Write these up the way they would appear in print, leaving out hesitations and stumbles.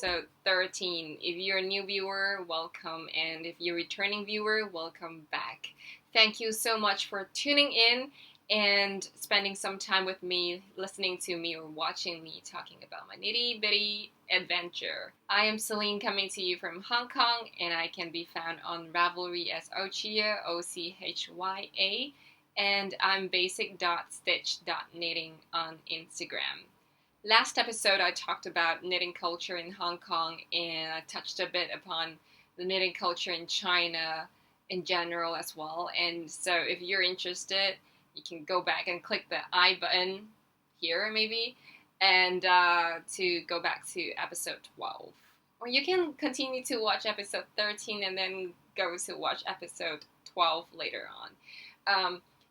episode 13. If you're a new viewer, welcome, and if you're a returning viewer, welcome back. Thank you so much for tuning in and spending some time with me, listening to me or watching me talking about my nitty-bitty adventure. I am Celine, coming to you from Hong Kong, and I can be found on Ravelry as HYAH, OCHYA, and I'm basic.stitch.knitting on Instagram. Last episode, I talked about knitting culture in Hong Kong, and I touched a bit upon the knitting culture in China in general as well. And so if you're interested, you can go back and click the I button here maybe, and to go back to episode 12. Or you can continue to watch episode 13 and then go to watch episode 12 later on.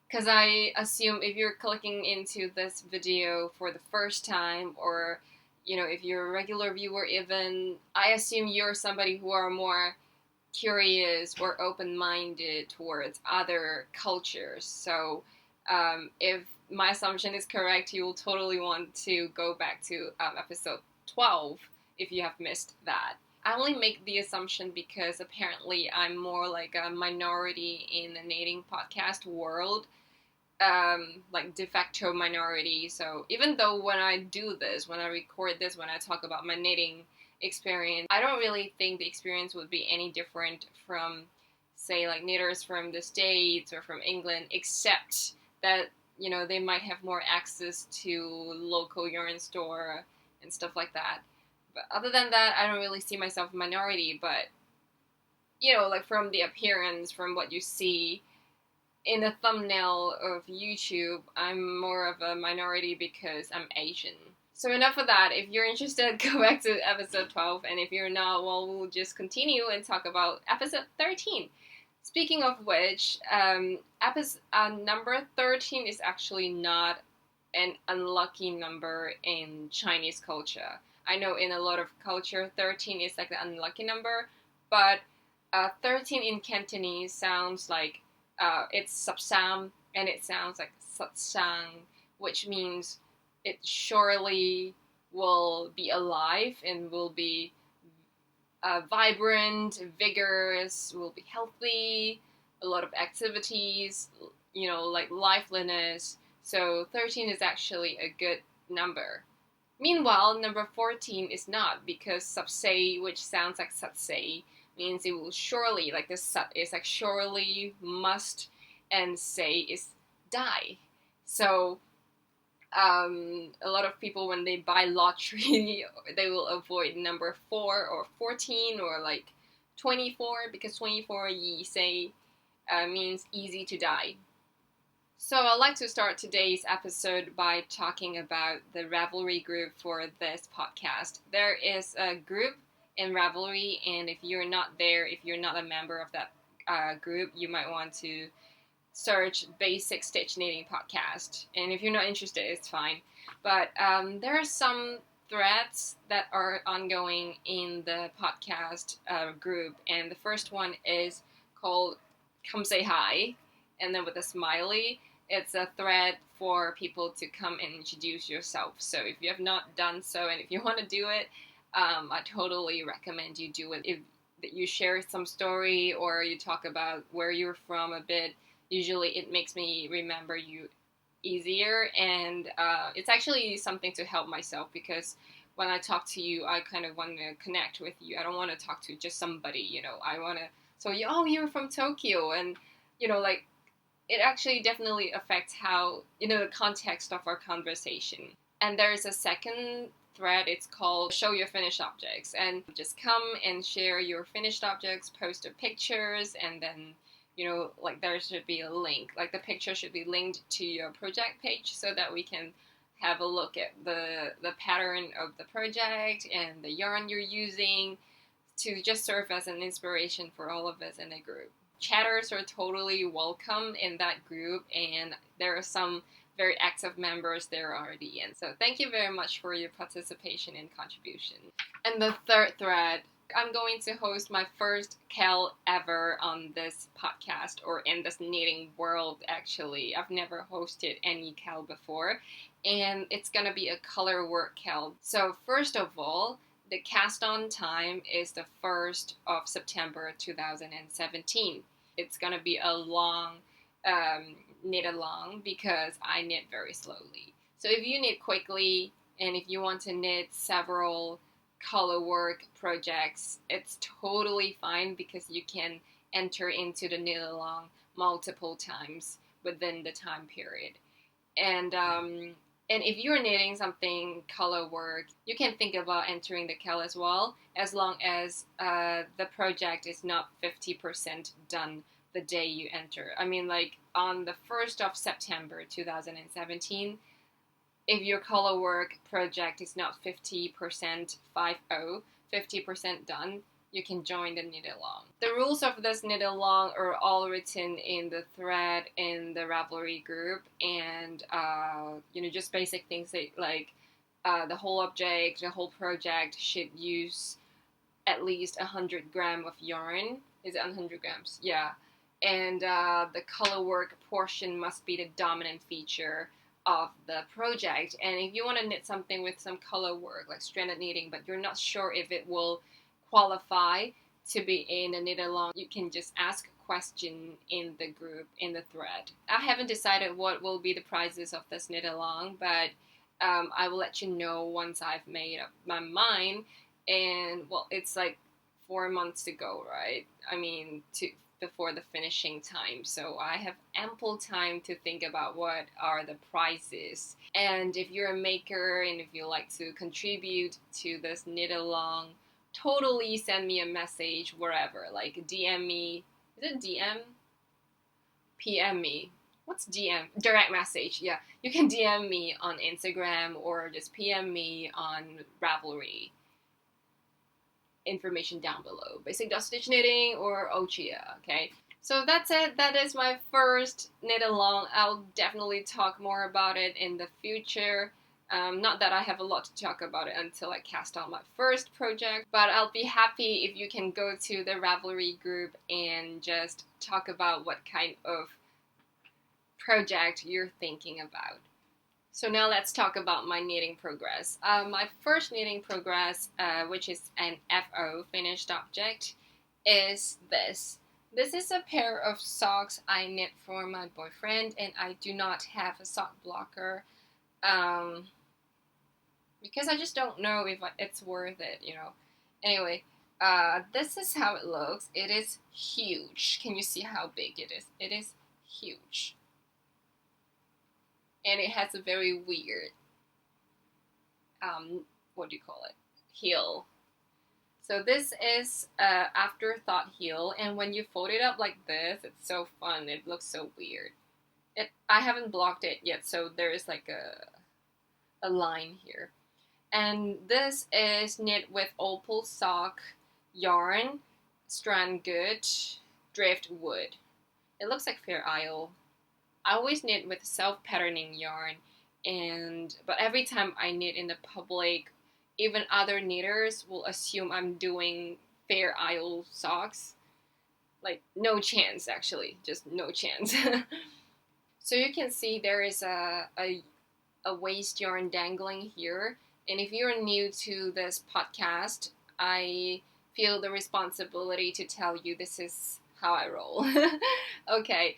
Because I assume if you're clicking into this video for the first time, or if you're a regular viewer even, I assume you're somebody who are more curious or open-minded towards other cultures. So if my assumption is correct, you will totally want to go back to episode 12 if you have missed that. I only make the assumption because apparently I'm more like a minority in the knitting podcast world, like de facto minority. So even though when I do this, when I record this, when I talk about my knitting experience, I don't really think the experience would be any different from, say, like knitters from the States or from England, except that, they might have more access to local yarn store and stuff like that. But other than that, I don't really see myself a minority. But, like from the appearance, from what you see in the thumbnail of YouTube, I'm more of a minority because I'm Asian. So enough of that. If you're interested, go back to episode 12. And if you're not, well, we'll just continue and talk about episode 13. Speaking of which, episode number 13 is actually not an unlucky number in Chinese culture. I know in a lot of culture, 13 is like the unlucky number, but 13 in Cantonese sounds like it's sapsam, and it sounds like satsang, which means it surely will be alive and will be vibrant, vigorous, will be healthy, a lot of activities, like liveliness. So 13 is actually a good number. Meanwhile, number 14 is not, because sapsay, which sounds like satsay, means it will surely, like the sat is like surely, must, and say is die. So a lot of people, when they buy lottery, they will avoid number 4 or 14 or like 24, because 24 yi say means easy to die. So I'd like to start today's episode by talking about the Ravelry group for this podcast. There is a group in Ravelry, and if you're not there, if you're not a member of that group, you might want to search Basic Stitch Knitting Podcast. And if you're not interested, it's fine. But there are some threads that are ongoing in the podcast group, and the first one is called Come Say Hi, and then with a smiley. It's a thread for people to come and introduce yourself. So if you have not done so, and if you want to do it, I totally recommend you do it. If you share some story or you talk about where you're from a bit, usually it makes me remember you easier, and it's actually something to help myself, because when I talk to you, I kind of want to connect with you. I don't want to talk to just somebody, I want to, so you're from Tokyo, and, like, it actually definitely affects how, the context of our conversation. And there's a second thread, it's called Show Your Finished Objects, and just come and share your finished objects, post the pictures, and then, like there should be a link, like the picture should be linked to your project page so that we can have a look at the pattern of the project and the yarn you're using, to just serve as an inspiration for all of us in the group. Chatters are totally welcome in that group, and there are some very active members there already. And so thank you very much for your participation and contribution. And the third thread, I'm going to host my first KEL ever on this podcast, or in this knitting world, actually. I've never hosted any KEL before, and it's going to be a color work KEL. So first of all, The cast on time is the 1st of September 2017. It's gonna be a long knit along because I knit very slowly. So if you knit quickly and if you want to knit several color work projects, it's totally fine because you can enter into the knit along multiple times within the time period. And if you're knitting something color work, you can think about entering the cal as well, as long as the project is not 50% done the day you enter. I mean, like on the 1st of September 2017, if your color work project is not 50%, 50% done, you can join the knit along. The rules of this knit along are all written in the thread in the Ravelry group, and just basic things like the whole object, the whole project should use at least 100 grams of yarn. Is it 100 grams? Yeah. And the color work portion must be the dominant feature of the project. And if you want to knit something with some color work, like stranded knitting, but you're not sure if it will qualify to be in a knit along, you can just ask a question in the group, in the thread. I haven't decided what will be the prizes of this knit along, but I will let you know once I've made up my mind. And well, it's like 4 months to go, right? I mean, before the finishing time, so I have ample time to think about what are the prizes. And if you're a maker and if you like to contribute to this knit along, totally send me a message wherever, like DM me. Is it DM? PM me. What's DM? Direct message. Yeah, you can DM me on Instagram or just PM me on Ravelry. Information down below. Basic dot stitch knitting or HYAH, okay? So that's it. That is my first knit along. I'll definitely talk more about it in the future. Not that I have a lot to talk about it until I cast out my first project, but I'll be happy if you can go to the Ravelry group and just talk about what kind of project you're thinking about. So now let's talk about my knitting progress. My first knitting progress, which is an FO, finished object, is this. This is a pair of socks I knit for my boyfriend, and I do not have a sock blocker because I just don't know if it's worth it, Anyway, this is how it looks. It is huge. Can you see how big it is? It is huge. And it has a very weird, what do you call it? Heel. So this is afterthought heel, and when you fold it up like this, it's so fun. It looks so weird. I haven't blocked it yet, so there is like a line here. And this is knit with opal sock yarn, strand good, driftwood. It looks like Fair Isle. I always knit with self-patterning yarn, but every time I knit in the public, even other knitters will assume I'm doing Fair Isle socks. Like, no chance, actually. Just no chance. So you can see there is a waist yarn dangling here. And if you're new to this podcast, I feel the responsibility to tell you this is how I roll. Okay.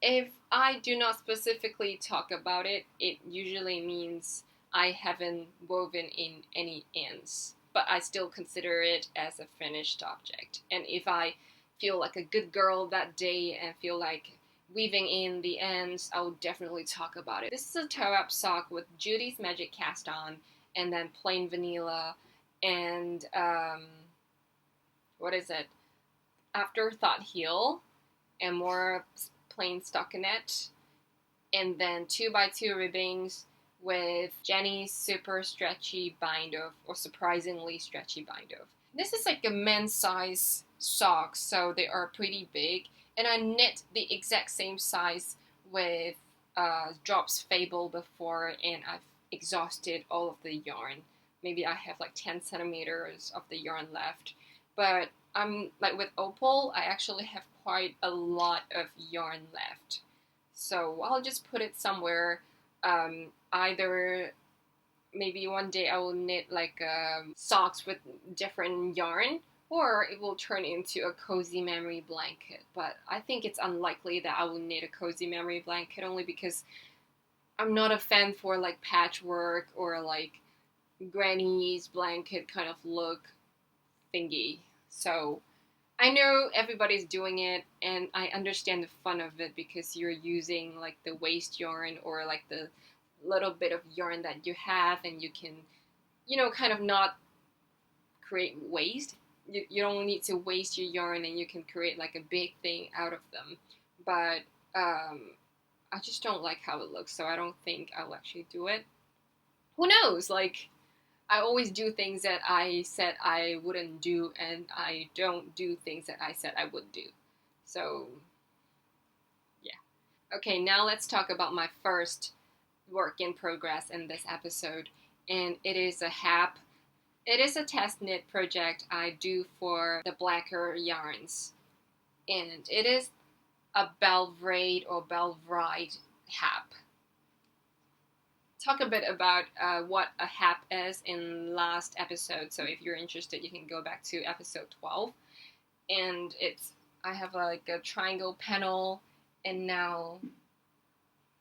If I do not specifically talk about it, it usually means I haven't woven in any ends, but I still consider it as a finished object. And if I feel like a good girl that day and feel like weaving in the ends, I'll definitely talk about it. This is a toe-up sock with Judy's Magic cast on, and then plain vanilla, and what is it? Afterthought heel, and more plain stockinette, and then 2x2 ribbings with Jenny's super stretchy bind off, or surprisingly stretchy bind off. This is like a men's size sock, so they are pretty big, and I knit the exact same size with Drops Fable before, and I've exhausted all of the yarn. Maybe I have like 10 centimeters of the yarn left, but like with opal, I actually have quite a lot of yarn left. So I'll just put it somewhere, either maybe one day I will knit like socks with different yarn, or it will turn into a cozy memory blanket. But I think it's unlikely that I will knit a cozy memory blanket, only because I'm not a fan for like patchwork or like granny's blanket kind of look thingy. So I know everybody's doing it, and I understand the fun of it because you're using like the waste yarn or like the little bit of yarn that you have, and you can, kind of not create waste. You don't need to waste your yarn, and you can create like a big thing out of them. But I just don't like how it looks, so I don't think I'll actually do it. Who knows? Like, I always do things that I said I wouldn't do, and I don't do things that I said I would do. So, yeah. Okay, now let's talk about my first work in progress in this episode, and it is a HYAH. It is a test knit project I do for the blacker yarns, and it is a Belvrade or Belvride HYAH. Talk a bit about what a HYAH is in last episode, so if you're interested you can go back to episode 12. And I have like a triangle panel, and now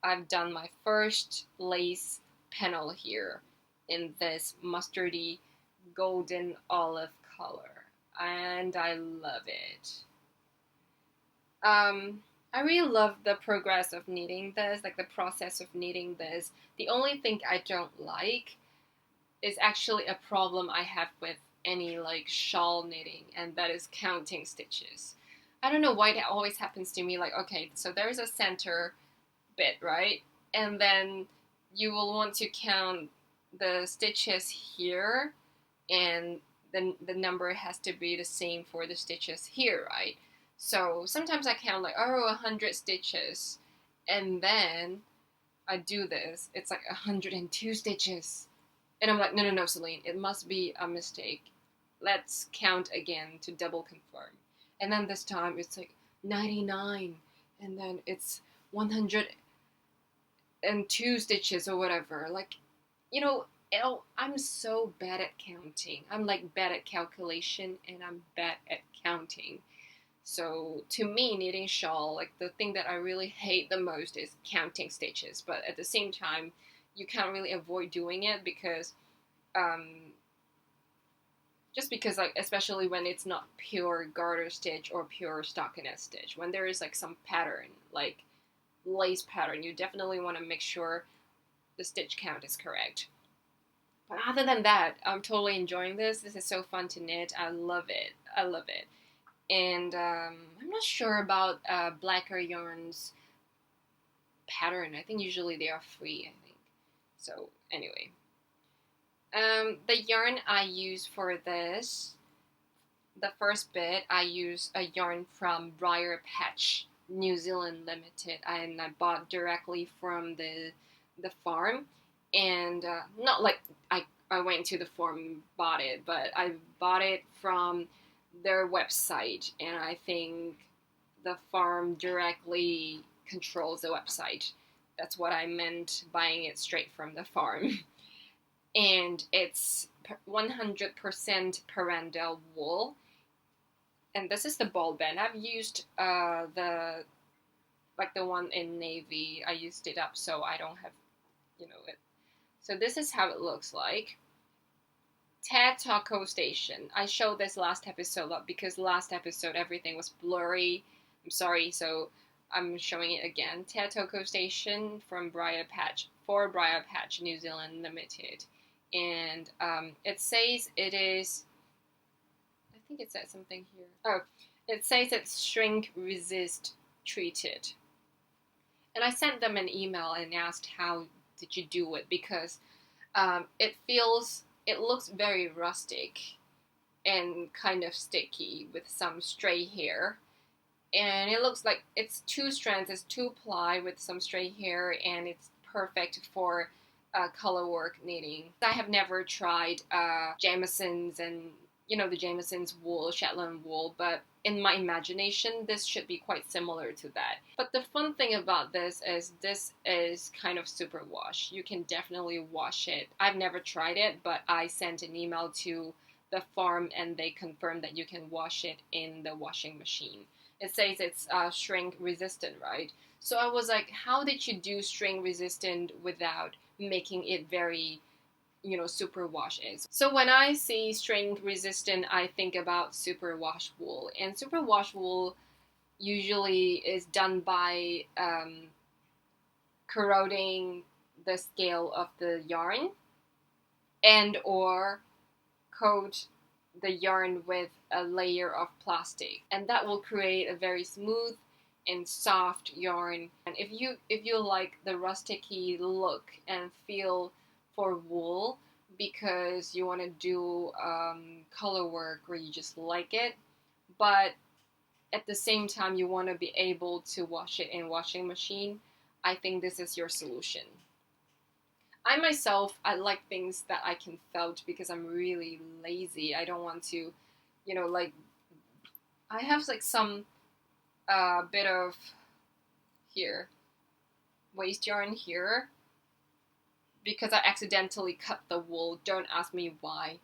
I've done my first lace panel here in this mustardy golden olive color, and I love it. I really love the progress of knitting this, like the process of knitting this. The only thing I don't like is actually a problem I have with any like shawl knitting, and that is counting stitches. I don't know why that always happens to me. Like, okay, so there's a center bit, right? And then you will want to count the stitches here, and then the number has to be the same for the stitches here, right? So sometimes I count like, 100 stitches, and then I do this. It's like 102 stitches. And I'm like, no, Celine, it must be a mistake. Let's count again to double confirm. And then this time it's like 99, and then it's 102 stitches or whatever. Like, I'm so bad at counting. I'm like bad at calculation, and I'm bad at counting. So to me, knitting shawl, like the thing that I really hate the most is counting stitches. But at the same time, you can't really avoid doing it because, just because, like, especially when it's not pure garter stitch or pure stockinette stitch, when there is like some pattern, like lace pattern, you definitely want to make sure the stitch count is correct. But other than that, I'm totally enjoying this. This is so fun to knit. I love it. I love it. And I'm not sure about blacker yarns pattern. I think usually they are free, I think. So anyway. The yarn I use for this, the first bit, I use a yarn from Briar Patch, New Zealand Limited. And I bought directly from the farm. And not like I went to the farm and bought it, but I bought it from their website, and I think the farm directly controls the website. That's what I meant, buying it straight from the farm. And it's 100% Paren del Wool, and this is the ball band. I've used the one in navy. I used it up, so I don't have it. So this is how it looks like. Taco Station. I showed this last episode up because last episode everything was blurry. I'm sorry, so I'm showing it again. Taco Station from Briar Patch, for Briar Patch, New Zealand Limited. And it says it is, I think it says something here. Oh, it says it's shrink resist treated. And I sent them an email and asked how did you do it, because it looks very rustic and kind of sticky with some stray hair. And it looks like it's 2 strands, it's 2-ply with some stray hair, and it's perfect for color work knitting. I have never tried Jamison's and you know, the Jameson's wool, Shetland wool, but in my imagination, this should be quite similar to that. But the fun thing about this is kind of super wash. You can definitely wash it. I've never tried it, but I sent an email to the farm and they confirmed that you can wash it in the washing machine. It says it's shrink resistant, right? So I was like, how did you do shrink resistant without making it very, you know, superwash is? So when I see shrink resistant, I think about superwash wool, and superwash wool usually is done by corroding the scale of the yarn and or coat the yarn with a layer of plastic, and that will create a very smooth and soft yarn. And if you like the rusticy look and feel for wool because you want to do color work or you just like it, but at the same time you want to be able to wash it in washing machine, I think this is your solution. I myself, I like things that I can felt because I'm really lazy. I don't want to, you know, like, I have like some bit of here, waste yarn here, because I accidentally cut the wool. Don't ask me why.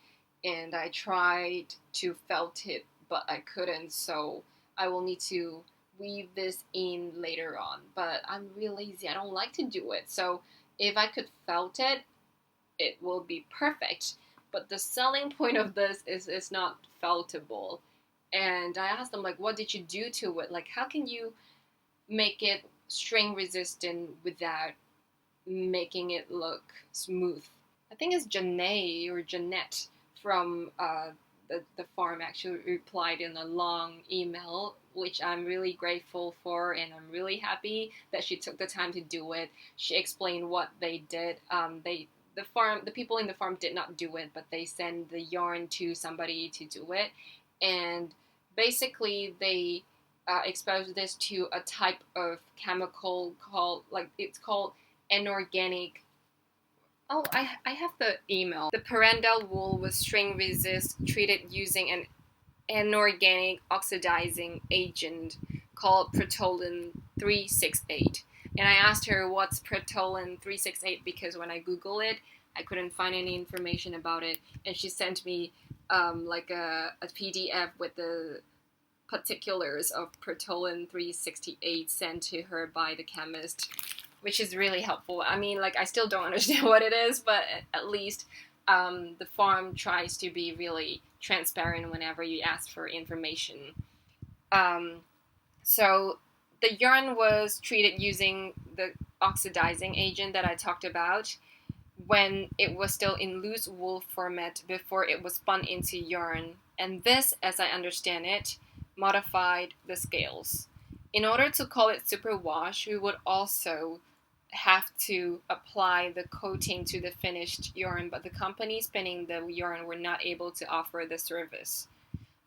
And I tried to felt it, but I couldn't, so I will need to weave this in later on. But I'm really lazy. I don't like to do it. So if I could felt it, it will be perfect. But the selling point of this is it's not feltable. And I asked them, like, what did you do to it? Like, how can you make it string resistant without making it look smooth? I think it's Janae or Jeanette from the farm actually replied in a long email, which I'm really grateful for, and I'm really happy that she took the time to do it. She explained what they did. The people in the farm did not do it, but they sent the yarn to somebody to do it, and basically they exposed this to a type of chemical called, like, it's called inorganic. Oh, I have the email. The Paren del Wool was string resist treated using an inorganic oxidizing agent called Protolin 368. And I asked her what's Protolin 368 because when I Google it, I couldn't find any information about it. And she sent me like a PDF with the particulars of Protolin 368 sent to her by the chemist, which is really helpful. I mean, like, I still don't understand what it is, but at least the farm tries to be really transparent whenever you ask for information. So the yarn was treated using the oxidizing agent that I talked about when it was still in loose wool format before it was spun into yarn. And this, as I understand it, modified the scales. In order to call it superwash, we would also have to apply the coating to the finished yarn, but the company spinning the yarn were not able to offer the service.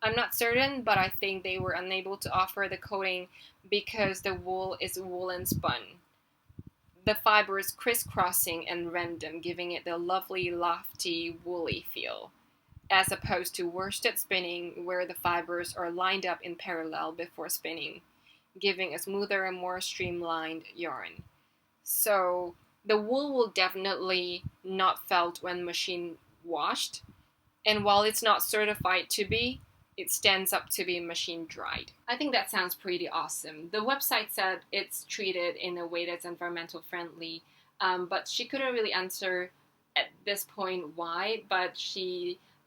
I'm not certain, but I think they were unable to offer the coating because the wool is woolen spun. The fibers crisscrossing and random, giving it the lovely, lofty, woolly feel, as opposed to worsted spinning, where the fibers are lined up in parallel before spinning, giving a smoother and more streamlined yarn. So the wool will definitely not felt when machine washed, and while it's not certified to be, it stands up to be machine dried. I think that sounds pretty awesome. The website said it's treated in a way that's environmental friendly, but she couldn't really answer at this point why, but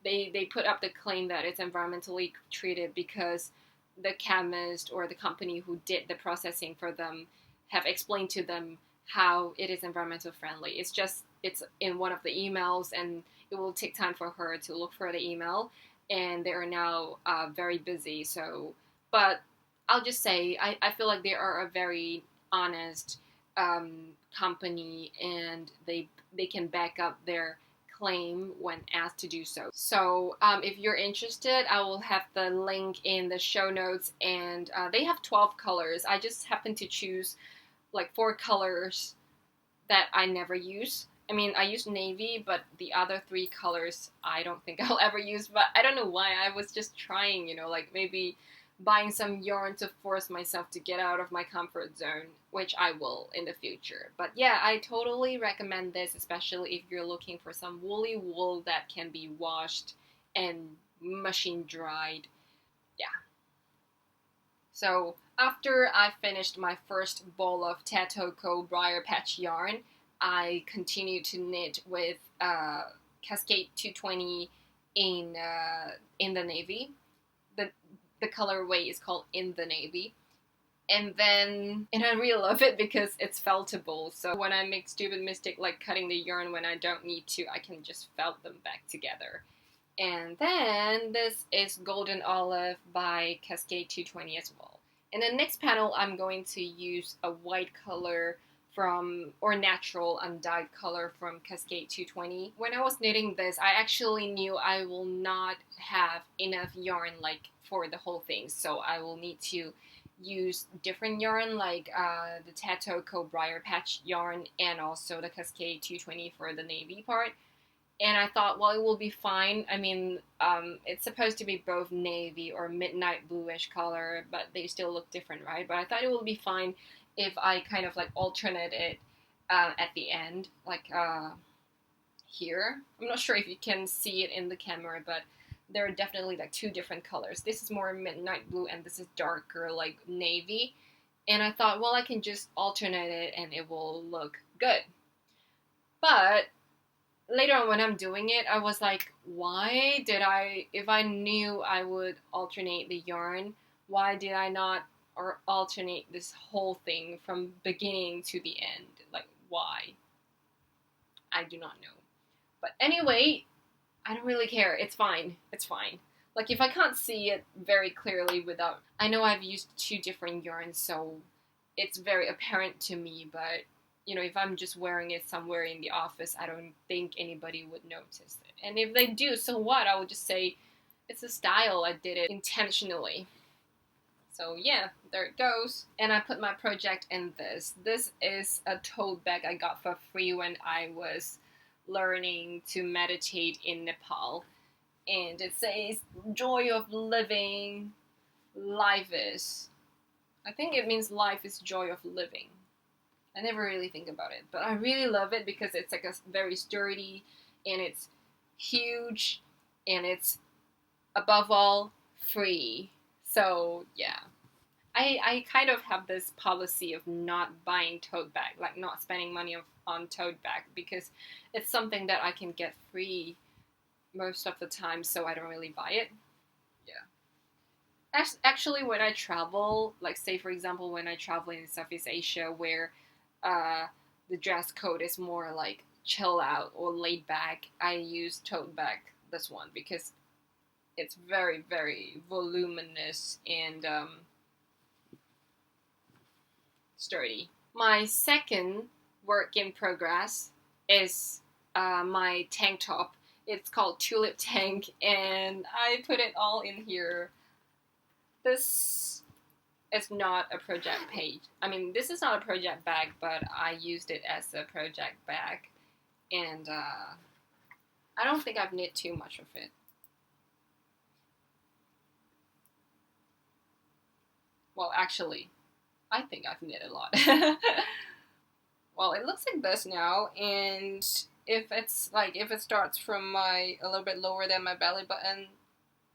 they put up the claim that it's environmentally treated because the chemist or the company who did the processing for them have explained to them how it is environmental friendly. It's in one of the emails, and it will take time for her to look for the email, and they are now very busy. So, but I'll just say I feel like they are a very honest company, and they can back up their claim when asked to do so. So if you're interested, I will have the link in the show notes, and they have 12 colors. I just happened to choose like 4 colors that I never use, I mean, I use navy, but the other three colors I don't think I'll ever use. But I don't know why. I was just trying, like maybe buying some yarn to force myself to get out of my comfort zone, which I will in the future. But yeah, I totally recommend this, especially if you're looking for some woolly wool that can be washed and machine dried. Yeah. So after I finished my first bowl of Tote briar patch yarn, I continued to knit with Cascade 220 in the navy. The the colorway is called In the Navy. And I really love it because it's feltable. So when I make stupid mistake like cutting the yarn when I don't need to, I can just felt them back together. And then this is Golden Olive by Cascade 220 as well. In the next panel, I'm going to use a white color or natural undyed color from Cascade 220. When I was knitting this, I actually knew I will not have enough yarn like for the whole thing. So I will need to use different yarn like the Tote briar patch yarn and also the Cascade 220 for the navy part. And I thought, well, it will be fine. I mean, it's supposed to be both navy or midnight bluish color, but they still look different, right? But I thought it will be fine if I kind of like alternate it at the end, like here. I'm not sure if you can see it in the camera, but there are definitely like two different colors. This is more midnight blue and this is darker like navy. And I thought, well, I can just alternate it and it will look good. But later on when I'm doing it, I was like, why did if I knew I would alternate the yarn, why did I not alternate this whole thing from beginning to the end? Like, why? I do not know. But anyway, I don't really care. It's fine. It's fine. Like, if I can't see it very clearly without... I know I've used two different yarns, so it's very apparent to me, but if I'm just wearing it somewhere in the office, I don't think anybody would notice it. And if they do, so what? I would just say, it's a style, I did it intentionally. So yeah, there it goes. And I put my project in this. This is a tote bag I got for free when I was learning to meditate in Nepal. And it says, joy of living, life is. I think it means life is joy of living. I never really think about it, but I really love it because it's like a very sturdy and it's huge and it's above all free. So yeah, I kind of have this policy of not buying tote bag, like not spending money on tote bag because it's something that I can get free most of the time, so I don't really buy it. Yeah. Actually, when I travel, like say for example when I travel in Southeast Asia where the dress code is more like chill out or laid back, I use tote bag, this one, because it's very, very voluminous and sturdy. My second work in progress is my tank top. It's called Tulip Tank, and I put it all in here. This is not a project page. I mean, this is not a project bag, but I used it as a project bag. And I don't think I've knit too much of it. Well, actually, I think I've knit a lot. Well, it looks like this now, and if it starts from a little bit lower than my belly button,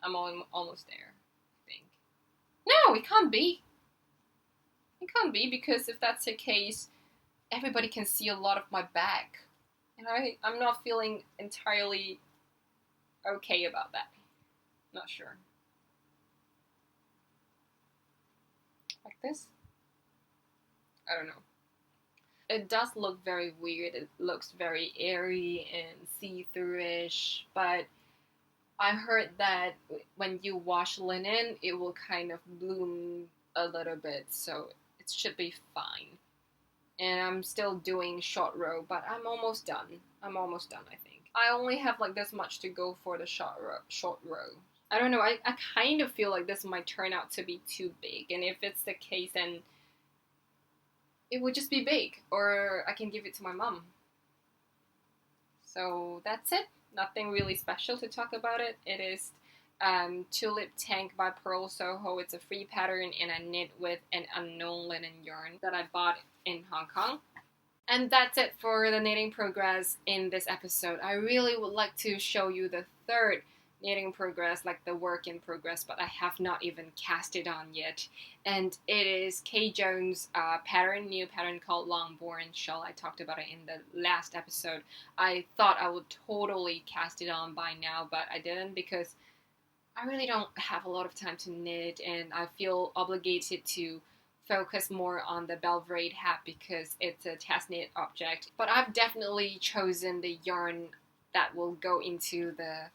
I'm almost there, I think. No, it can't be. It can't be, because if that's the case, everybody can see a lot of my back. And I'm not feeling entirely okay about that. Not sure. Like this? I don't know. It does look very weird. It looks very airy and see-through-ish, but I heard that when you wash linen, it will kind of bloom a little bit, so it should be fine. And I'm still doing short row, but I'm almost done. I think. I only have like this much to go for the short row. I don't know, I kind of feel like this might turn out to be too big, and if it's the case, then it would just be big, or I can give it to my mom. So that's it. Nothing really special to talk about it. It is Tulip Tank by Pearl Soho. It's a free pattern and I knit with an unknown linen yarn that I bought in Hong Kong. And that's it for the knitting progress in this episode. I really would like to show you the third knitting progress, like the work in progress, but I have not even cast it on yet. And it is Kay Jones' new pattern called Longbourn Shawl. I talked about it in the last episode. I thought I would totally cast it on by now, but I didn't because I really don't have a lot of time to knit, and I feel obligated to focus more on the Belgrade hat because it's a test knit object. But I've definitely chosen the yarn that will go into the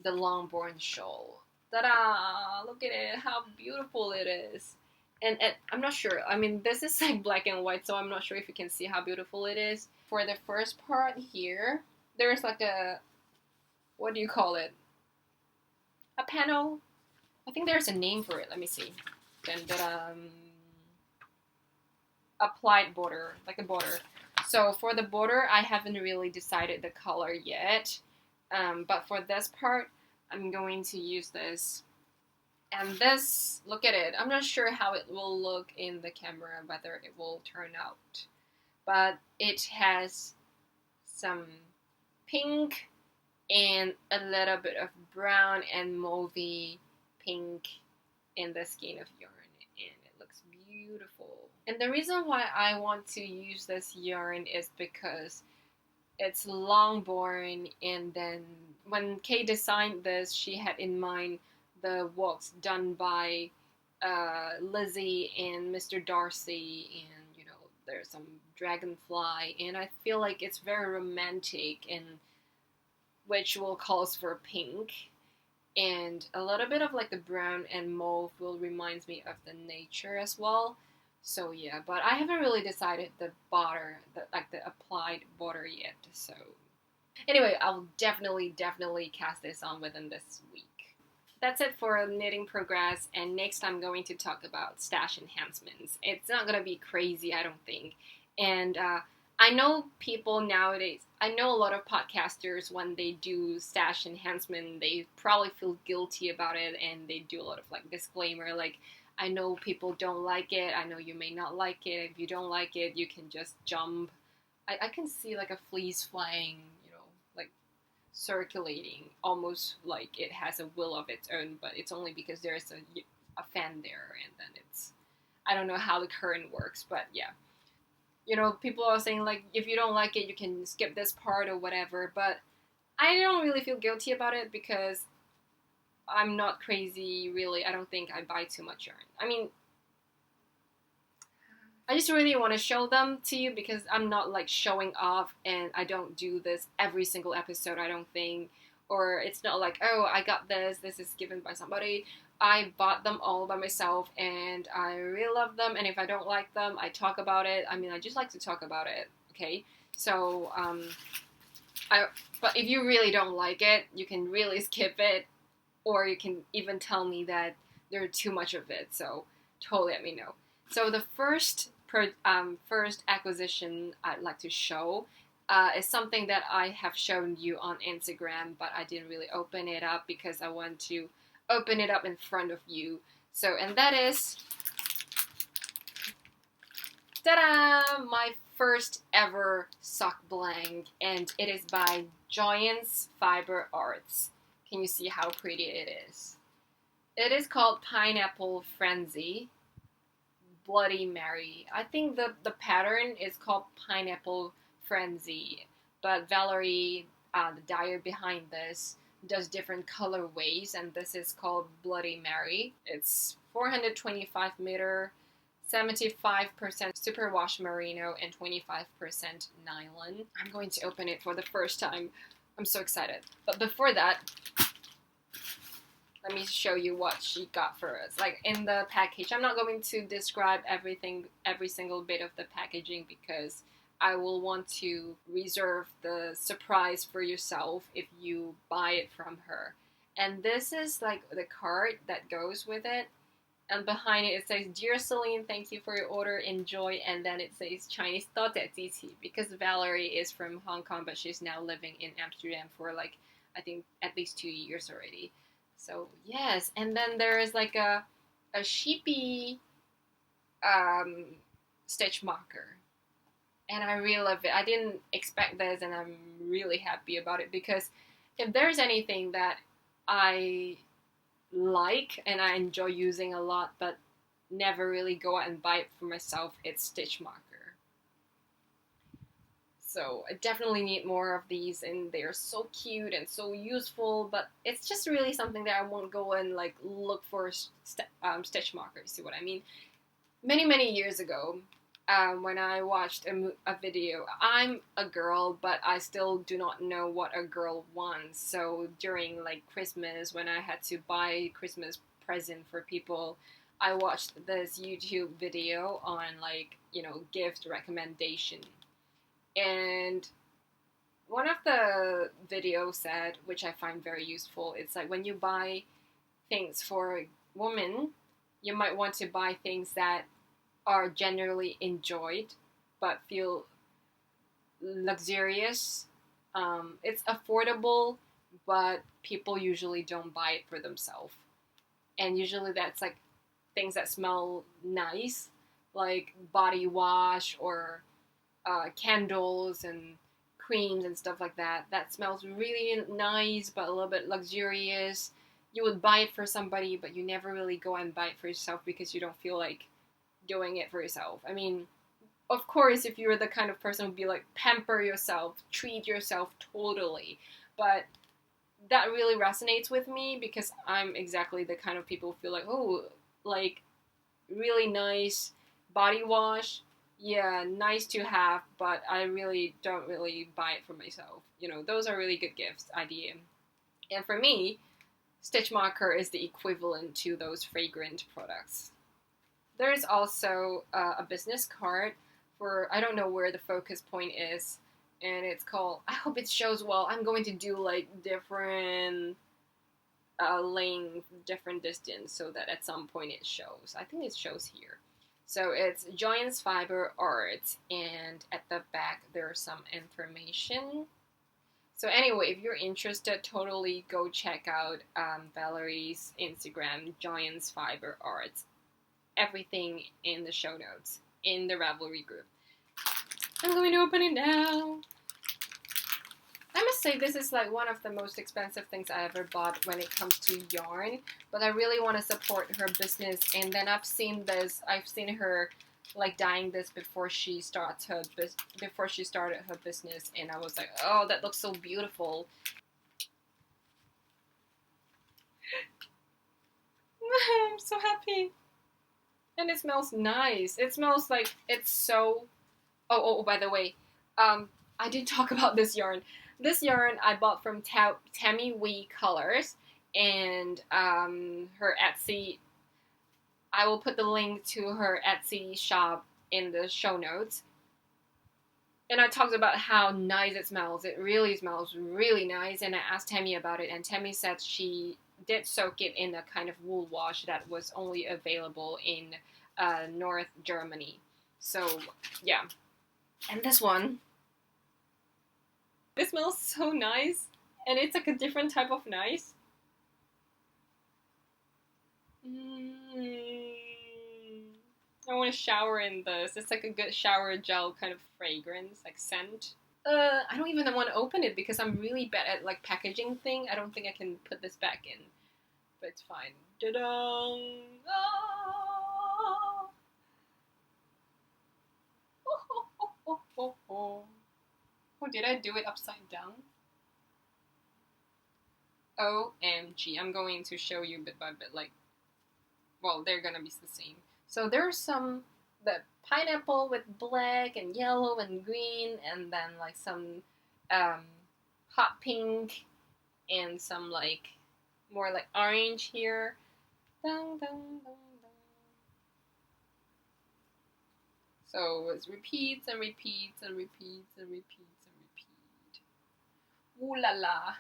Longbourn shawl. Ta-da! Look at it, how beautiful it is. And I'm not sure, I mean, this is like black and white, so I'm not sure if you can see how beautiful it is. For the first part here, there's like a, what do you call it? A panel? I think there's a name for it, let me see. Applied border, like a border. So for the border, I haven't really decided the color yet. But for this part, I'm going to use this. And this, look at it. I'm not sure how it will look in the camera, whether it will turn out. But it has some pink and a little bit of brown and mauvey pink in the skein of yarn. And it looks beautiful. And the reason why I want to use this yarn is because it's Longbourn, and then when Kay designed this, she had in mind the walks done by Lizzie and Mr. Darcy, and you know, there's some dragonfly, and I feel like it's very romantic, and which will calls for pink, and a little bit of like the brown and mauve will reminds me of the nature as well. So yeah, but I haven't really decided the border, the applied border yet. So anyway, I'll definitely cast this on within this week. That's it for knitting progress, and next I'm going to talk about stash enhancements. It's not gonna be crazy, I don't think. And I know people nowadays, I know a lot of podcasters, when they do stash enhancement, they probably feel guilty about it, and they do a lot of like disclaimer, like, I know people don't like it, I know you may not like it, if you don't like it, you can just jump. I can see like a fleece flying, you know, like circulating, almost like it has a will of its own, but it's only because there's a fan there, and then it's, I don't know how the current works, but yeah. You know, people are saying like, if you don't like it, you can skip this part or whatever, but I don't really feel guilty about it because I'm not crazy, really. I don't think I buy too much yarn. I mean, I just really want to show them to you because I'm not like showing off, and I don't do this every single episode, I don't think. Or it's not like, oh, I got this is given by somebody. I bought them all by myself, and I really love them, and if I don't like them, I talk about it. I mean, I just like to talk about it, okay? So, but if you really don't like it, you can really skip it, or you can even tell me that there's too much of it, so totally let me know. So the first acquisition I'd like to show is something that I have shown you on Instagram, but I didn't really open it up because I want to open it up in front of you. So, and that is, ta-da! My first ever sock blank, and it is by Joyance Fiber Arts. Can you see how pretty it is? It is called Pineapple Frenzy, Bloody Mary. I think the pattern is called Pineapple Frenzy, but Valerie, the dyer behind this, does different colorways, and this is called Bloody Mary. It's 425 meter, 75% superwash merino, and 25% nylon. I'm going to open it for the first time. I'm so excited. But before that, let me show you what she got for us. Like in the package, I'm not going to describe everything, every single bit of the packaging, because I will want to reserve the surprise for yourself if you buy it from her. And this is like the card that goes with it. and behind it says, "Dear Celine, thank you for your order, enjoy," and then it says Chinese Tote because Valerie is from Hong Kong, but she's now living in Amsterdam for like, I think at least 2 years already. So yes, and then there is like a sheepy stitch marker, and I really love it. I didn't expect this, and I'm really happy about it, because if there's anything that I like and I enjoy using a lot but never really go out and buy it for myself, it's stitch marker. So I definitely need more of these, and they're so cute and so useful, but it's just really something that I won't go and like look for stitch markers. See what I mean? Many years ago, when I watched a video, I'm a girl, but I still do not know what a girl wants. So during like Christmas, when I had to buy Christmas present for people, I watched this YouTube video on like, gift recommendation. And one of the videos said, which I find very useful, it's like when you buy things for a woman, you might want to buy things that are generally enjoyed but feel luxurious. It's affordable, but people usually don't buy it for themselves. And usually that's like things that smell nice, like body wash or candles and creams and stuff like that. That smells really nice but a little bit luxurious. You would buy it for somebody, but you never really go and buy it for yourself because you don't feel like doing it for yourself. I mean, of course, if you're the kind of person who'd be like, pamper yourself, treat yourself totally. But that really resonates with me, because I'm exactly the kind of people who feel like, oh, like really nice body wash. Yeah, nice to have, but I really don't really buy it for myself. Those are really good gifts idea. And for me, stitch marker is the equivalent to those fragrant products. There is also a business card for, I don't know where the focus point is, and it's called, I hope it shows well. I'm going to do like different length, different distance, so that at some point it shows. I think it shows here. So it's Joyance Fiber Art, and at the back there's some information. So anyway, if you're interested, totally go check out Valerie's Instagram, Joyance Fiber Art. Everything in the show notes, in the Ravelry group. I'm going to open it now. I must say this is like one of the most expensive things I ever bought when it comes to yarn, but I really want to support her business. And then I've seen her like dyeing this before she started her business, and I was like, oh, that looks so beautiful. I'm so happy. And it smells nice. It smells like it's so... Oh, by the way, I did talk about this yarn. This yarn I bought from Tammy Wee Colors, and her Etsy. I will put the link to her Etsy shop in the show notes. And I talked about how nice it smells. It really smells really nice. And I asked Tammy about it, and Tammy said she did soak it in a kind of wool wash that was only available in North Germany. So, yeah. And this one, it smells so nice, and it's like a different type of nice. I want to shower in this. It's like a good shower gel kind of fragrance, like scent. I don't even want to open it because I'm really bad at like packaging thing. I don't think I can put this back in, but it's fine. Da-dang! Ah! Oh, did I do it upside down? OMG. I'm going to show you bit by bit, like, well, they're gonna be the same. So there's the pineapple with black and yellow and green, and then like some hot pink and some like more like orange here. Dun, dun, dun, dun. So it repeats and repeats and repeats and repeats and repeats. Ooh la la.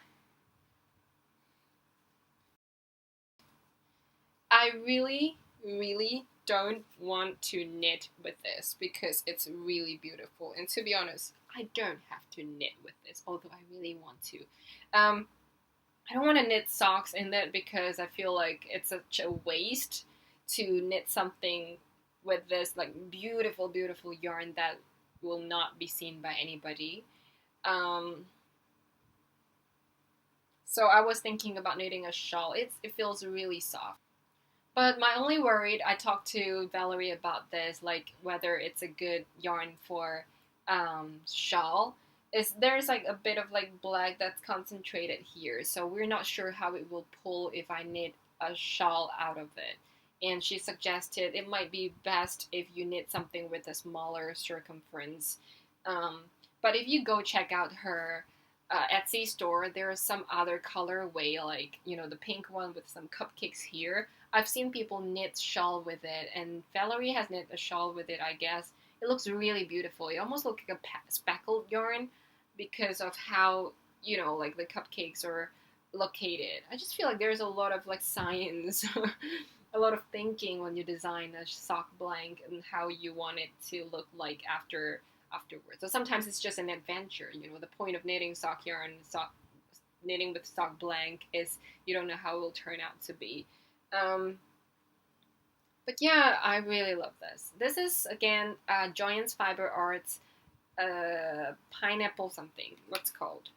I really, really don't want to knit with this because it's really beautiful. And to be honest, I don't have to knit with this, although I really want to. I don't want to knit socks in it because I feel like it's such a waste to knit something with this like beautiful, beautiful yarn that will not be seen by anybody. So I was thinking about knitting a shawl. It feels really soft. But my only worry, I talked to Valerie about this, like whether it's a good yarn for shawl, is there's like a bit of like black that's concentrated here. So we're not sure how it will pull if I knit a shawl out of it. And she suggested it might be best if you knit something with a smaller circumference. But if you go check out her Etsy store, there is some other colorway, like, you know, the pink one with some cupcakes here. I've seen people knit shawl with it, and Valerie has knit a shawl with it, I guess. It looks really beautiful. It almost looks like a speckled yarn because of how, you know, like the cupcakes are located. I just feel like there's a lot of like science, a lot of thinking when you design a sock blank and how you want it to look like afterwards. So sometimes it's just an adventure. You know, the point of knitting sock yarn, knitting with sock blank is you don't know how it will turn out to be. But yeah, I really love this. This is, again, Joyance Fiber Arts pineapple something. What's it called?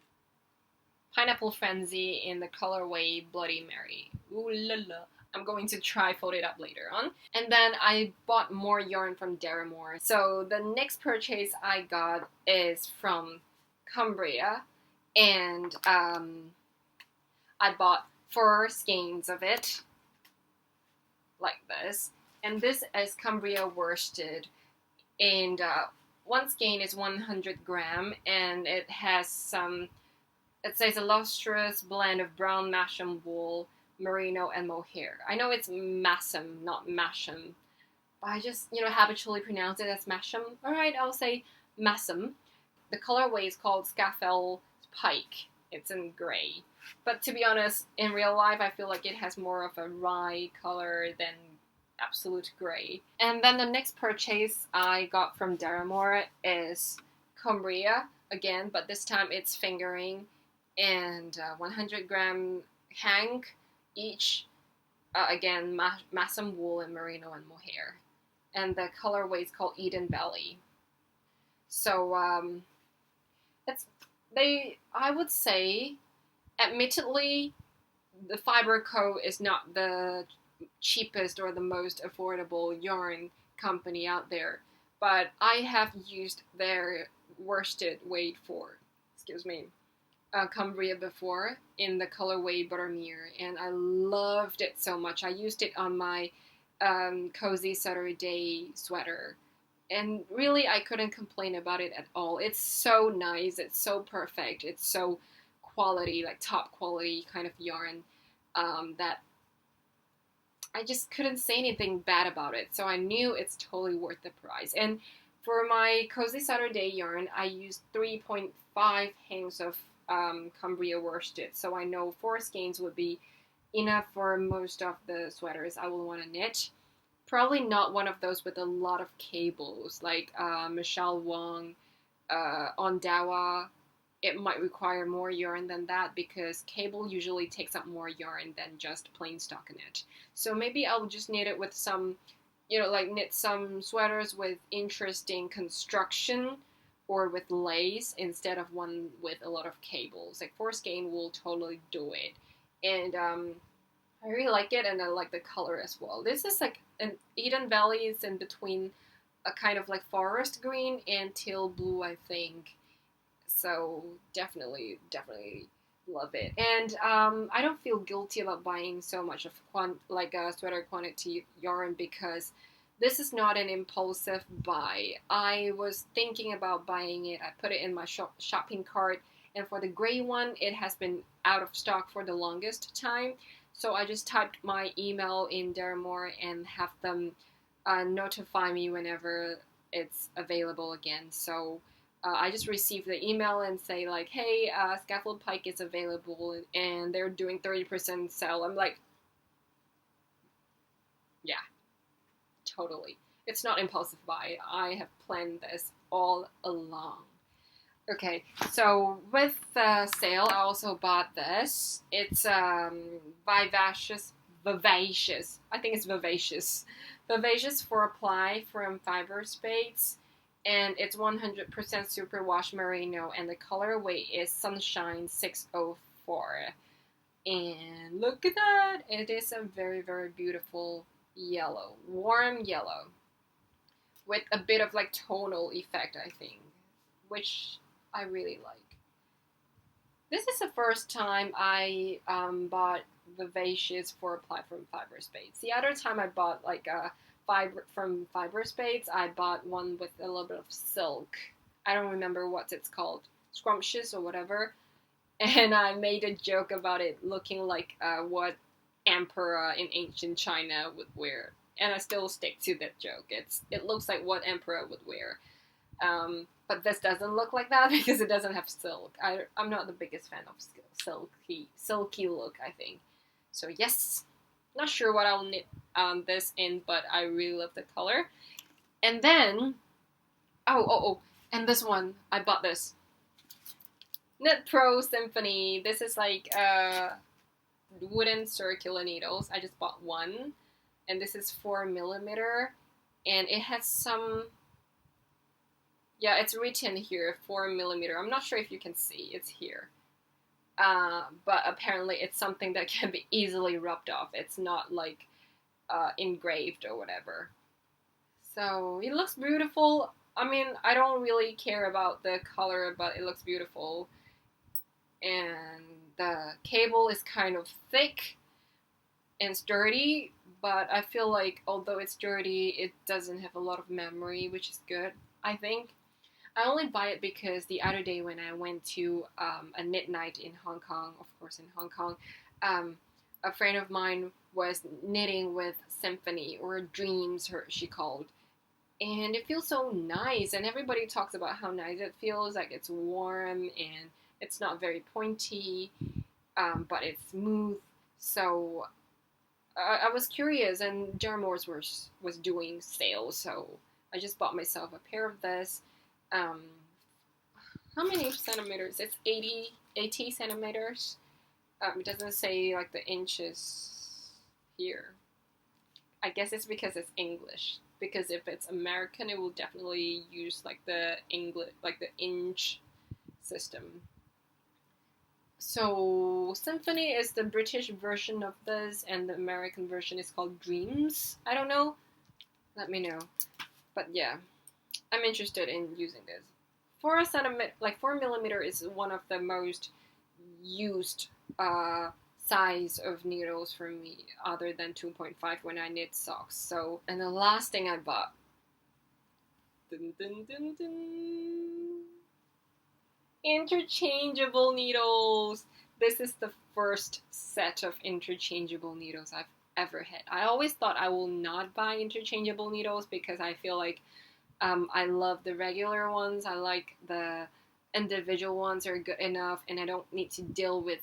Pineapple Frenzy in the colorway Bloody Mary. Ooh la la. I'm going to try fold it up later on. And then I bought more yarn from Deramore. So the next purchase I got is from Cumbria. And I bought 4 skeins of it. Like this. And this is Cumbria Worsted. And one skein is 100 gram. And it has some, it says a lustrous blend of brown Masham wool, merino, and mohair. I know it's Massam, not Masham, but I just, you know, habitually pronounce it as Masham. Alright, I'll say Massam. The colorway is called Scafell Pike. It's in gray. But to be honest, in real life, I feel like it has more of a rye color than absolute gray. And then the next purchase I got from Deramore is Cumbria, again, but this time it's fingering, and 100 gram hank each, again, Massam wool and merino and mohair. And the colorway is called Eden Valley. So, I would say, admittedly, the Fibre Co is not the cheapest or the most affordable yarn company out there, but I have used their worsted Cumbria before in the colorway Buttermere, and I loved it so much. I used it on my Cozy Saturday sweater, and really I couldn't complain about it at all. It's so nice, it's so perfect, it's so quality, like top quality kind of yarn, that I just couldn't say anything bad about it. So I knew it's totally worth the price. And for my Cozy Saturday yarn, I used 3.5 hanks of Cumbria Worsted. So I know 4 skeins would be enough for most of the sweaters I will want to knit. Probably not one of those with a lot of cables, like Michelle Wong, Ondawa. It might require more yarn than that because cable usually takes up more yarn than just plain stockinette. So maybe I'll just knit it with some, you know, like knit some sweaters with interesting construction or with lace instead of one with a lot of cables. Like 4 skein will totally do it. And I really like it, and I like the color as well. This is like an Eden Valley. It's in between a kind of like forest green and teal blue, I think. So definitely love it. And I don't feel guilty about buying so much of a sweater quantity yarn because this is not an impulsive buy. I was thinking about buying it. I put it in my shopping cart, and for the gray one, it has been out of stock for the longest time. So I just typed my email in Deramore and have them notify me whenever it's available again. So I just received the email and say like, hey, Scaffold Pike is available and they're doing 30% sale. I'm like, yeah, totally. It's not impulsive buy. I have planned this all along. Okay, so with the sale, I also bought this. It's vivacious. I think it's vivacious for apply from Fibre Bates, and it's 100% superwash merino, and the colorway is Sunshine 604. And look at that! It is a very, very beautiful yellow, warm yellow, with a bit of like tonal effect, I think, which I really like. This is the first time I bought Vivacious for apply from Fibre Bates. The other time I bought like a from Fibre Bates, I bought one with a little bit of silk. I don't remember what it's called, scrumptious or whatever. And I made a joke about it looking like what emperor in ancient China would wear, and I still stick to that joke. It looks like what emperor would wear. But this doesn't look like that because it doesn't have silk. I'm not the biggest fan of silky look, I think. So yes, not sure what I'll knit this in, but I really love the color. And then, and this one, I bought this. Knit Pro Symphony. This is like wooden circular needles. I just bought one, and this is 4mm, and it has some. Yeah, it's written here 4mm. I'm not sure if you can see. It's here, but apparently it's something that can be easily rubbed off. It's not like engraved or whatever. So it looks beautiful. I mean, I don't really care about the color, but it looks beautiful. And the cable is kind of thick and sturdy, but I feel like although it's sturdy, it doesn't have a lot of memory, which is good, I think. I only buy it because the other day when I went to a knit night in Hong Kong, of course in Hong Kong, a friend of mine was knitting with Symphony, or Dreams, she called. And it feels so nice, and everybody talks about how nice it feels, like it's warm and it's not very pointy, but it's smooth. So I was curious, and Jarmores was doing sales, so I just bought myself a pair of this. How many centimeters? It's 80 centimeters. It doesn't say like the inches here. I guess it's because it's English. Because if it's American, it will definitely use like the inch system. So Symphony is the British version of this, and the American version is called Dreams. I don't know. Let me know. But yeah, I'm interested in using this. 4mm is one of the most used size of needles for me, other than 2.5 when I knit socks. So, and the last thing I bought. Dun, dun, dun, dun. Interchangeable needles. This is the first set of interchangeable needles I've ever had. I always thought I will not buy interchangeable needles because I feel like I love the regular ones. I like the individual ones are good enough, and I don't need to deal with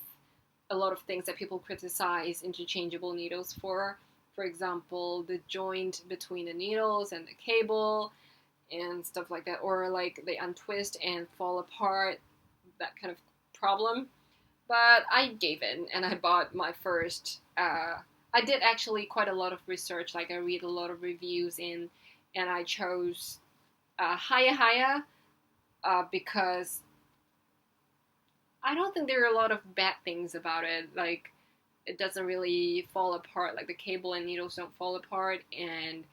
a lot of things that people criticize interchangeable needles for. For example, the joint between the needles and the cable and stuff like that, or like they untwist and fall apart, that kind of problem. But I gave in and I bought my first. I did actually quite a lot of research, like I read a lot of reviews and I chose Hiyahiya because I don't think there are a lot of bad things about it. Like, it doesn't really fall apart. Like, the cable and needles don't fall apart, and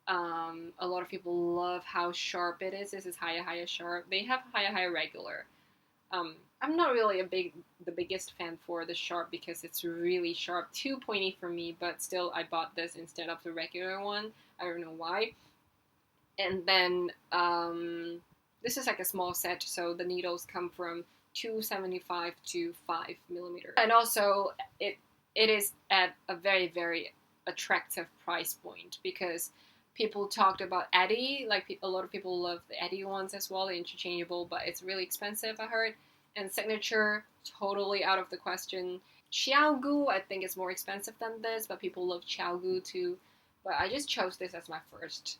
a lot of people love how sharp it is. This is Hiyahiya Sharp. They have Hiyahiya Regular. I'm not really the biggest fan for the Sharp because it's really sharp. Too pointy for me, but still I bought this instead of the regular one. I don't know why. And then this is like a small set, so the needles come from 275 to 5mm. And also, it is at a very, very attractive price point because people talked about Eddie, like a lot of people love the Eddie ones as well, the interchangeable, but it's really expensive, I heard. And Signature, totally out of the question. Xiaogu, I think is more expensive than this, but people love Xiaogu too. but I just chose this as my first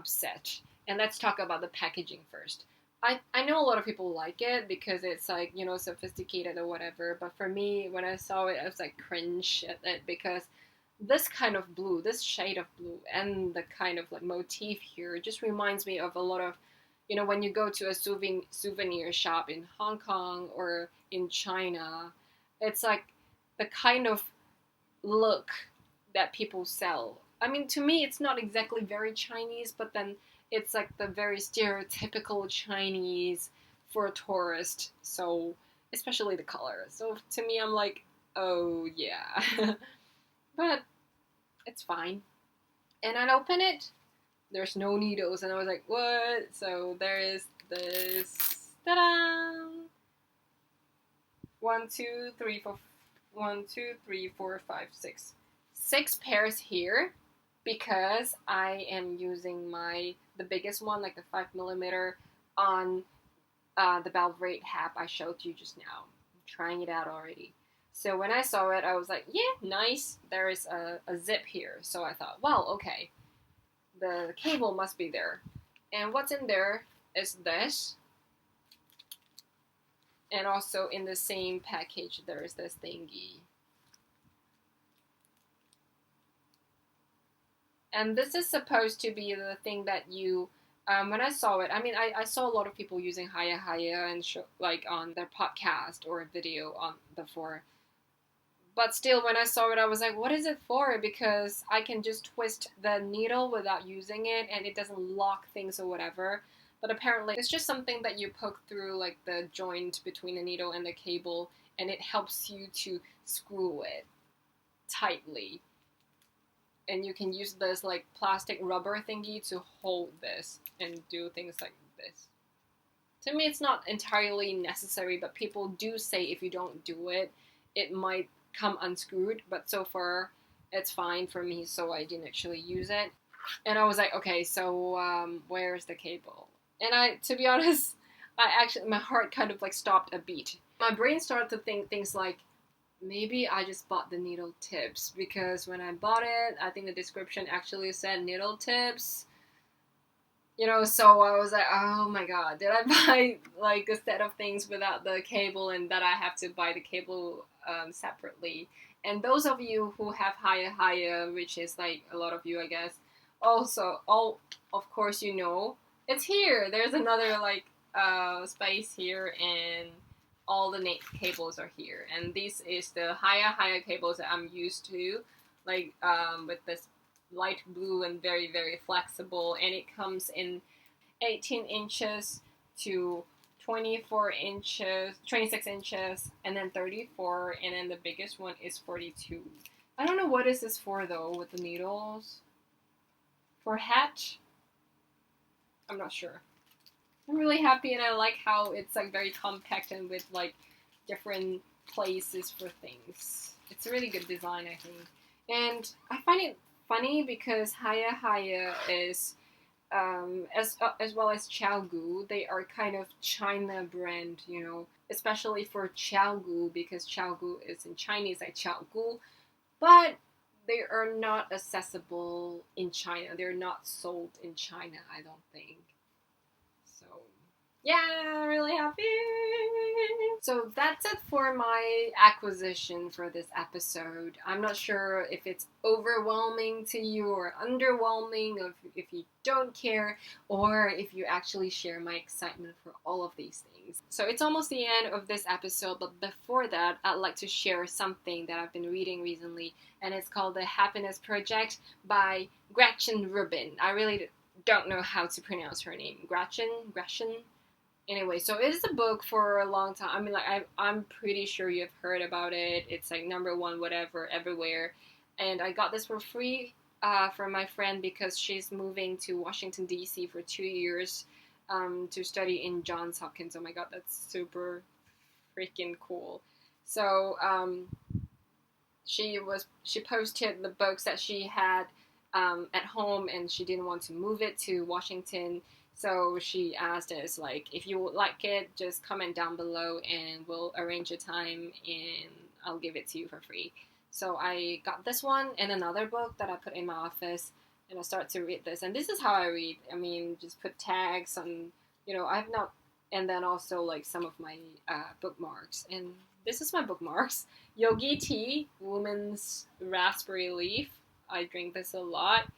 set. And let's talk about the packaging first. I know a lot of people like it because it's like, you know, sophisticated or whatever, but for me, when I saw it, I was like cringe at it because this kind of blue, this shade of blue, and the kind of like motif here just reminds me of a lot of, you know, when you go to a souvenir shop in Hong Kong or in China, it's like the kind of look that people sell. I mean, to me, it's not exactly very Chinese, but then it's like the very stereotypical Chinese for a tourist. So, especially the color. So, to me, I'm like, oh yeah. But it's fine. And I open it, there's no needles, and I was like, what? So, there is this. Ta-da! 1, 2, 3, 4. 1, 2, 3, 4, 5, 6. 6 pairs here because I am using the biggest one, like the 5mm, on the Velvet Hap I showed you just now. I'm trying it out already. So when I saw it, I was like, yeah, nice. There is a zip here. So I thought, well, okay. The cable must be there. And what's in there is this. And also in the same package, there is this thingy. And this is supposed to be the thing that you, when I saw it, I mean, I saw a lot of people using Hiyahiya and like on their podcast or video on before. But still, when I saw it, I was like, what is it for? Because I can just twist the needle without using it, and it doesn't lock things or whatever. But apparently, it's just something that you poke through, like the joint between the needle and the cable, and it helps you to screw it tightly. And you can use this like plastic rubber thingy to hold this and do things like this. To me, it's not entirely necessary, but people do say if you don't do it, it might come unscrewed. But so far, it's fine for me, so I didn't actually use it. And I was like, okay, so where's the cable? And to be honest, my heart kind of like stopped a beat. My brain started to think things like, maybe I just bought the needle tips, because when I bought it, I think the description actually said needle tips. You know, so I was like, oh my god, did I buy like a set of things without the cable, and that I have to buy the cable separately? And those of you who have Hiyahiya, which is like a lot of you, I guess, also, of course, you know, it's here. There's another like space here, and all the cables are here. And this is the Hiyahiya cables that I'm used to, like with this light blue and very, very flexible. And it comes in 18 inches to 24 inches, 26 inches, and then 34, and then the biggest one is 42. I don't know what is this for though, with the needles. For hat? I'm not sure. I'm really happy, and I like how it's like very compact and with like different places for things. It's a really good design, I think. And I find it funny because Hiyahiya is, as well as CHYAH, they are kind of China brand, you know, especially for CHYAH, because CHYAH is in Chinese like 巧固, but they are not accessible in China. They're not sold in China, I don't think. So, yeah, really happy. So that's it for my acquisition for this episode. I'm not sure if it's overwhelming to you or underwhelming, or if you don't care, or if you actually share my excitement for all of these things. So it's almost the end of this episode, but before that, I'd like to share something that I've been reading recently, and it's called The Happiness Project by Gretchen Rubin. I really don't know how to pronounce her name. Gretchen? Anyway, so it is a book for a long time. I mean, like, I'm pretty sure you've heard about it. It's like #1 whatever everywhere. And I got this for free from my friend because she's moving to Washington, D.C. for 2 years to study in Johns Hopkins. Oh my god, that's super freaking cool. So she posted the books that she had at home, and she didn't want to move it to Washington. So she asked us, like, if you would like it, just comment down below and we'll arrange a time and I'll give it to you for free. So I got this one and another book that I put in my office. and I start to read this. And this is how I read. I mean, just put tags on, I've not, and then also like some of my bookmarks. And this is my bookmarks. Yogi tea, woman's raspberry leaf. I drink this a lot.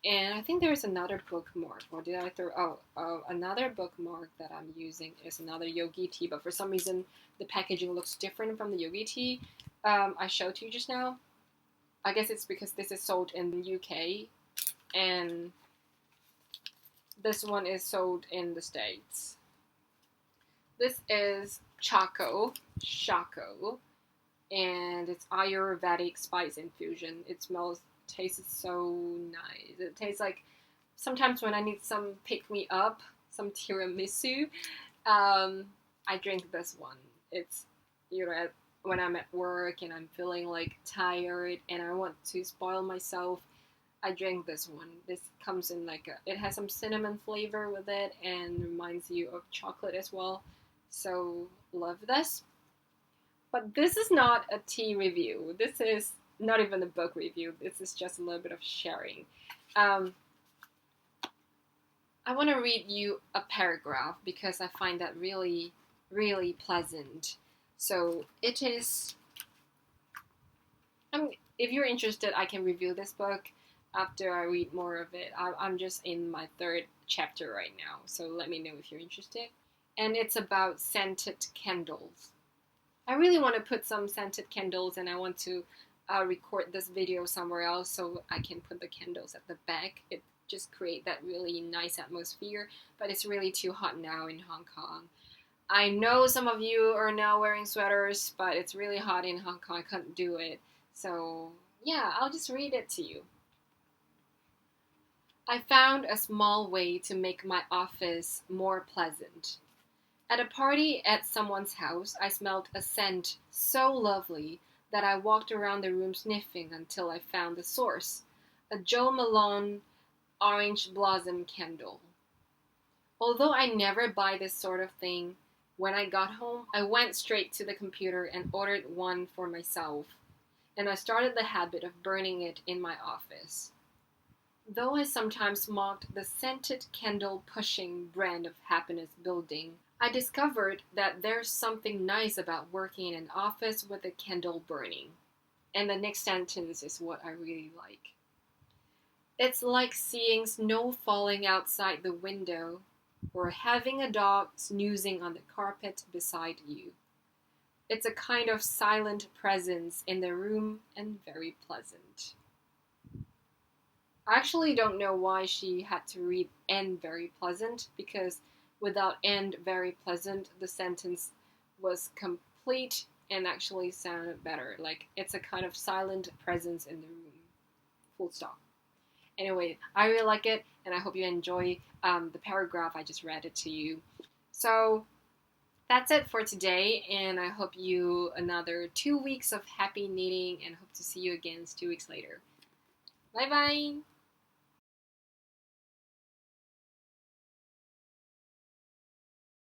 And I think there's another bookmark. Or did I throw? Oh, another bookmark that I'm using is another yogi tea. But for some reason, the packaging looks different from the yogi tea I showed to you just now. I guess it's because this is sold in the UK, and this one is sold in the States. This is Shako, and it's Ayurvedic spice infusion. It tastes so nice. It tastes like sometimes when I need some pick-me-up, some tiramisu, I drink this one. It's, when I'm at work and I'm feeling like tired and I want to spoil myself, I drink this one. This comes in it has some cinnamon flavor with it and reminds you of chocolate as well. So love this. But this is not a tea review. This is not even a book review. This is just a little bit of sharing. I want to read you a paragraph because I find that really, really pleasant. So it is, if you're interested, I can review this book after I read more of it. I'm just in my 3rd chapter right now, so let me know if you're interested. And it's about scented candles. I really want to put some scented candles, and I want to record this video somewhere else so I can put the candles at the back. It just create that really nice atmosphere, but it's really too hot now in Hong Kong. I know some of you are now wearing sweaters, but it's really hot in Hong Kong. I couldn't do it. So yeah, I'll just read it to you. I found a small way to make my office more pleasant. At a party at someone's house, I smelled a scent so lovely that I walked around the room sniffing until I found the source, a Jo Malone orange blossom candle. Although I never buy this sort of thing, when I got home, I went straight to the computer and ordered one for myself, and I started the habit of burning it in my office. Though I sometimes mocked the scented candle pushing brand of happiness building, I discovered that there's something nice about working in an office with a candle burning. And the next sentence is what I really like. It's like seeing snow falling outside the window, or having a dog snoozing on the carpet beside you. It's a kind of silent presence in the room and very pleasant. I actually don't know why she had to read and very pleasant, because without and very pleasant, the sentence was complete and actually sounded better. Like, it's a kind of silent presence in the room. Full stop. Anyway, I really like it, and I hope you enjoy the paragraph I just read it to you. So that's it for today, and I hope you another 2 weeks of happy knitting, and hope to see you again 2 weeks later. Bye bye!